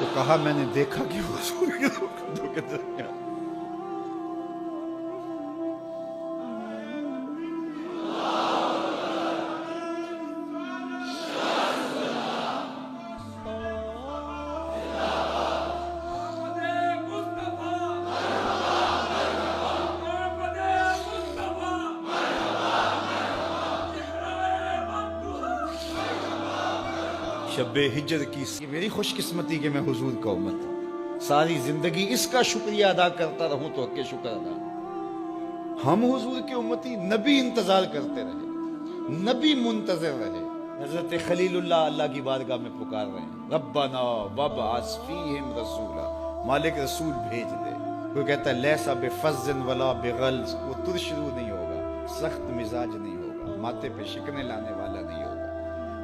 تو کہا میں نے دیکھا کہ حضور کے دو کے درمیان شب ہجر کی میری خوش قسمتی کہ میں حضور کا امت ہوں، ساری زندگی اس کا شکریہ ادا کرتا رہوں تو حق شکر ادا۔ ہم حضور کے امتی، نبی انتظار کرتے رہے، نبی منتظر رہے۔ حضرت خلیل اللہ کی بارگاہ میں پکار رہے ہیں، ربنا وابعث فیہم رسولا، مالک رسول بھیج دے۔ کوئی کہتا ہے لیسا بفظ ولا بغلظ، وہ ترشرو نہیں ہوگا، سخت مزاج نہیں ہوگا، ماتھے پہ شکنے لانے والا نہیں ہوگا،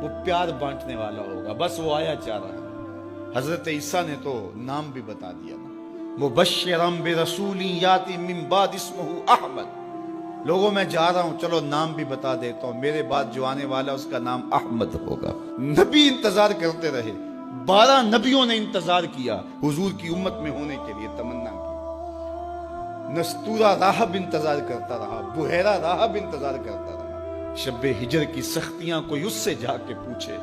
وہ پیار بانٹنے والا ہوگا، بس وہ آیا چاہ رہا ہے۔ حضرت عیسیٰ نے تو نام بھی بتا دیا نا، مبشرم برسول یاتی من بعد اسمہ احمد۔ لوگوں میں جا رہا ہوں، چلو نام بھی بتا دیتا ہوں، میرے بعد جو آنے والا اس کا نام احمد ہوگا۔ نبی انتظار کرتے رہے، 12 نبیوں نے انتظار کیا حضور کی امت میں ہونے کے لیے، تمنا کی۔ نستورہ راہب انتظار کرتا رہا، بحیرہ راہب انتظار کرتا رہا۔ شب ہجر کی سختیاں کوئی اس سے جا کے پوچھے،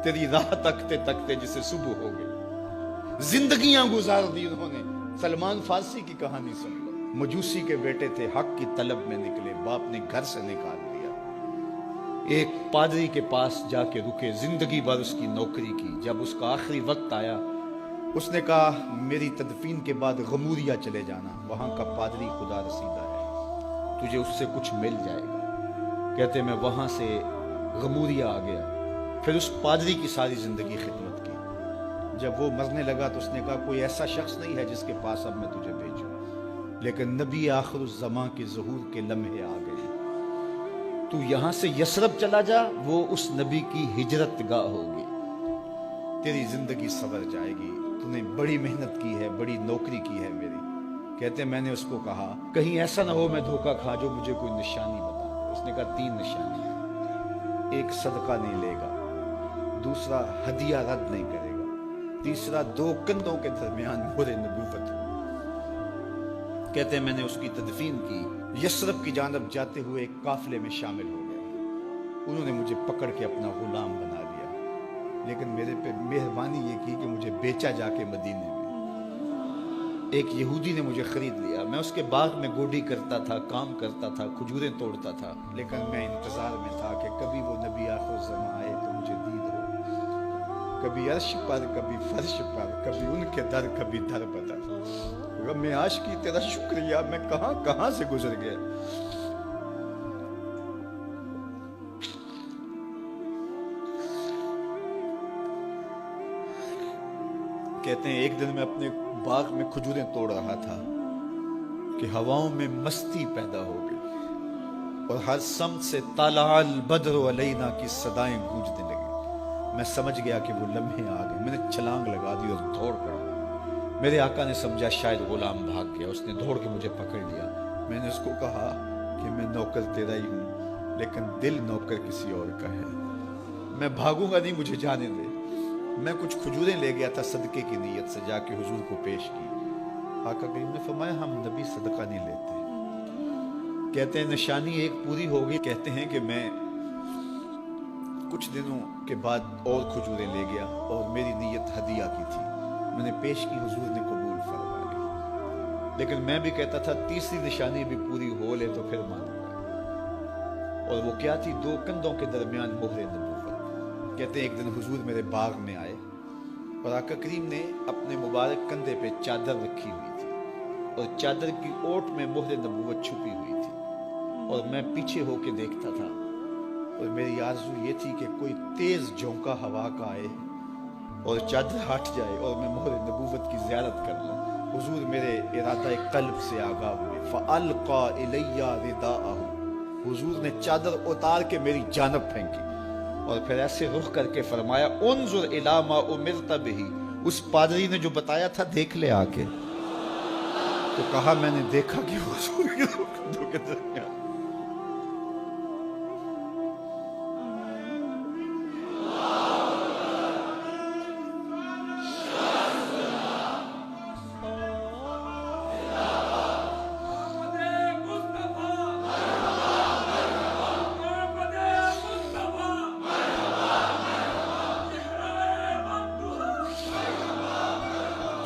تیری راہ تکتے تکتے جسے صبح ہو گئی۔ زندگیاں گزار دی انہوں نے۔ سلمان فارسی کی کہانی سن لو، مجوسی کے بیٹے تھے، حق کی طلب میں نکلے، باپ نے گھر سے نکال دیا، ایک پادری کے پاس جا کے رکے، زندگی بھر اس کی نوکری کی۔ جب اس کا آخری وقت آیا، اس نے کہا میری تدفین کے بعد غموریا چلے جانا، وہاں کا پادری خدا رسیدہ ہے، تجھے اس سے کچھ مل جائے گا۔ کہتے میں وہاں سے غموریا آ گیا، پھر اس پادری کی ساری زندگی خدمت کی۔ جب وہ مرنے لگا تو اس نے کہا کوئی ایسا شخص نہیں ہے جس کے پاس اب میں تجھے بھیجوں، لیکن نبی آخر الزماں کے ظہور کے لمحے آ گئے۔ تو یہاں سے یثرب چلا جا، وہ اس نبی کی ہجرت گاہ ہوگی، تیری زندگی سنور جائے گی، تو نے بڑی محنت کی ہے، بڑی نوکری کی ہے میری۔ کہتے میں نے اس کو کہا کہیں ایسا نہ ہو میں دھوکہ کھا جو مجھے کوئی نشانی بتا۔ اس نے کہا 3 نشانیاں، ایک صدقہ نہیں لے گا، دوسرا ہدیہ رد نہیں کرے گا، تیسرا 2 کندھوں کے درمیان مہر نبوت۔ کہتے ہیں میں نے اس کی تدفین کی، یثرب کی جانب جاتے ہوئے ایک قافلے میں شامل ہو گیا۔ انہوں نے مجھے پکڑ کے اپنا غلام بنا لیا، لیکن میرے پہ مہربانی یہ کی کہ مجھے بیچا جا کے مدینے میں۔ ایک یہودی نے مجھے خرید لیا، میں اس کے باغ میں گوڈی کرتا تھا، کام کرتا تھا، کھجوریں توڑتا تھا، لیکن میں انتظار میں تھا کہ کبھی وہ نبی آخر الزماں آئے تو مجھے دید ہو، کبھی عرش پر، کبھی فرش پر، کبھی ان کے در، کبھی در بدر۔ رب میں عاشقی تیرا شکریہ، میں کہاں کہاں سے گزر گیا۔ کہتے ہیں ایک دن میں اپنے باغ میں کھجوریں توڑ رہا تھا کہ ہواؤں میں مستی پیدا ہو گئی، اور ہر سمت سے طلع البدر علینا کی صدائیں گونجنے لگی۔ میں سمجھ گیا کہ وہ لمحے آ گئے، میں نے چھلانگ لگا دی اور دوڑ پڑا۔ میرے آقا نے سمجھا شاید غلام بھاگ گیا، اس نے دوڑ کے مجھے پکڑ لیا۔ میں نے اس کو کہا کہ میں نوکر تیرا ہی ہوں، لیکن دل نوکر کسی اور کا ہے، میں بھاگوں گا نہیں، مجھے جانے دے۔ میں کچھ کھجوریں لے گیا تھا صدقے کی نیت سے، جا کے حضور کو پیش کی۔ آقا کریم نے فرمایا ہم نبی صدقہ نہیں لیتے۔ کہتے ہیں نشانی ایک پوری ہو گئی۔ کہتے ہیں کہ میں کچھ دنوں کے بعد اور کھجوریں لے گیا، اور میری نیت ہدیہ کی تھی، میں نے پیش کی، حضور نے قبول فرما لی۔ لیکن میں بھی کہتا تھا تیسری نشانی بھی پوری ہو لے تو پھر مانوں گا، اور وہ کیا تھی؟ 2 کندھوں کے درمیان مہر نبوت۔ کہتے ہیں ایک دن حضور میرے باغ میں آئے، اور آقا کریم نے اپنے مبارک کندھے پہ چادر رکھی ہوئی تھی، اور چادر کی اوٹ میں مہر نبوت چھپی ہوئی تھی، اور میں پیچھے ہو کے دیکھتا تھا، اور میری آرزو یہ تھی کہ کوئی تیز جھونکا ہوا کا آئے اور چادر ہٹ جائے اور میں مہر نبوت کی زیارت کر لوں۔ حضور میرے ارادہ قلب سے آگاہ ہوئے، فَأَلْقَى إِلَيَّ رِدَاءَهُ، حضور نے چادر اتار کے میری جانب پھینکی، اور پھر ایسے رخ کر کے فرمایا انظر الی ما امرت بہ، اس پادری نے جو بتایا تھا دیکھ لے آ کے۔ تو کہا میں نے دیکھا کہ حضور کے دو کے درمیان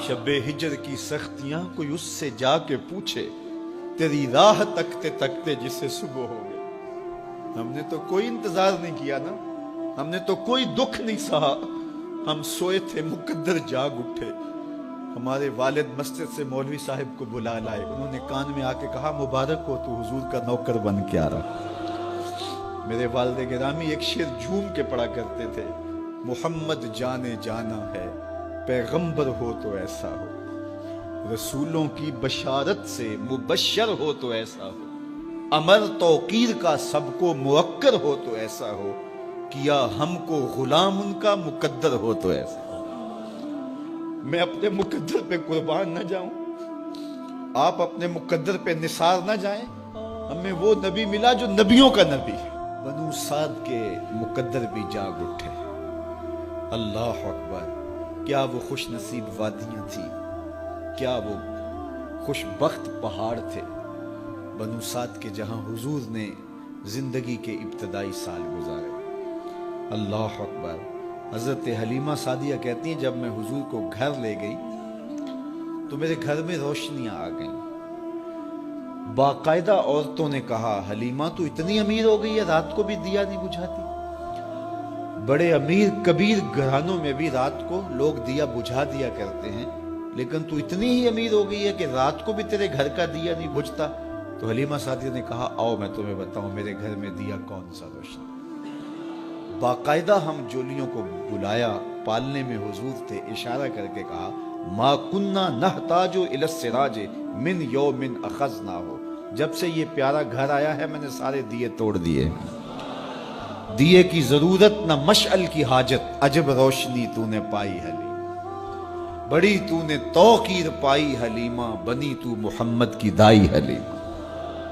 شب ہجر کی سختیاں کوئی اس سے جا کے پوچھے، تیری راہ تکتے تکتے جسے صبح ہو گئی۔ ہم نے تو کوئی انتظار نہیں کیا نا، ہم نے تو کوئی دکھ نہیں سہا، ہم سوئے تھے مقدر جاگ اٹھے۔ ہمارے والد مسجد سے مولوی صاحب کو بلا لائے، انہوں نے کان میں آ کے کہا مبارک ہو تو حضور کا نوکر بن کے آ رہا۔ میرے والد گرامی ایک شعر جھوم کے پڑھا کرتے تھے، محمد جانے جانا ہے، پیغمبر ہو تو ایسا ہو، رسولوں کی بشارت سے مبشر ہو تو ایسا ہو، امر توقیر کا سب کو موکر ہو تو ایسا ہو، کیا ہم کو غلام ان کا مقدر ہو تو ایسا ہو۔ میں اپنے مقدر پہ قربان نہ جاؤں، آپ اپنے مقدر پہ نثار نہ جائیں، ہمیں وہ نبی ملا جو نبیوں کا نبی ہے۔ بنو سعد کے مقدر بھی جاگ اٹھے۔ اللہ اکبر، کیا وہ خوش نصیب وادیاں تھیں، کیا وہ خوش بخت پہاڑ تھے بنو سعد کے، جہاں حضور نے زندگی کے ابتدائی سال گزارے۔ اللہ اکبر۔ حضرت حلیمہ سعدیہ کہتی ہیں جب میں حضور کو گھر لے گئی تو میرے گھر میں روشنیاں آ گئیں۔ باقاعدہ عورتوں نے کہا حلیمہ تو اتنی امیر ہو گئی ہے رات کو بھی دیا نہیں بجھاتی۔ بڑے امیر کبیر گھرانوں میں بھی رات کو لوگ دیا بجھا دیا کرتے ہیں، لیکن تو اتنی ہی امیر ہو گئی ہے کہ رات کو بھی تیرے گھر کا دیا نہیں بجھتا۔ تو حلیمہ سعدیہ نے کہا آؤ میں تمہیں بتاؤں میرے گھر میں دیا کون سا روشن۔ باقاعدہ ہم جولیوں کو بلایا، پالنے میں حضور تھے، اشارہ کر کے کہا ما کننا نحتاج الی السراج من یوم اخذناہ، جب سے یہ پیارا گھر آیا ہے میں نے سارے دیے توڑ دیے، دیے کی ضرورت نہ مشعل کی حاجت، عجب روشنی تو نے پائی حلیمہ، بڑی تو نے توقیر پائی حلیمہ، بنی تو محمد کی دائی حلیمہ۔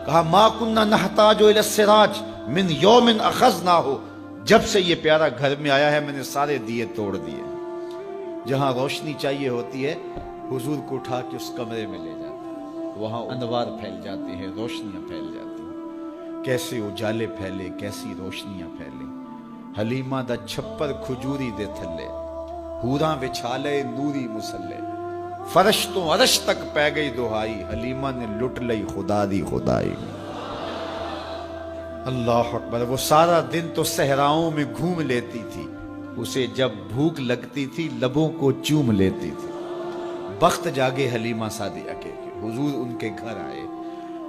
کہا ما کننا نحتاج الی السراج من یوم اخذناہ، جب سے یہ پیارا گھر میں آیا ہے میں نے سارے دیے توڑ دیے۔ جہاں روشنی چاہیے ہوتی ہے حضور کو اٹھا کے اس کمرے میں لے جاتے ہیں، وہاں انوار پھیل جاتے ہیں، روشنیاں پھیل جاتی ہیں، کیسے اجالے پھیلے، کیسی روشنیاں پھیلے۔ حلیمہ دا چھپر کھجوری دے تھلے، حوراں وچھالے نوری مسلے، فرش تو عرش تک پہ گئی دہائی، حلیمہ نے لٹ لئی خدا دی خدائی۔ اللہ اکبر۔ وہ سارا دن تو صحراؤں میں گھوم لیتی تھی، اسے جب بھوک لگتی تھی لبوں کو چوم لیتی تھی۔ بخت جاگے حلیمہ سعدیہ کے حضور ان کے گھر آئے۔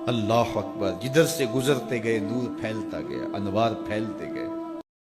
اللہ اکبر۔ جدھر سے گزرتے گئے نور پھیلتا گیا، انوار پھیلتے گئے۔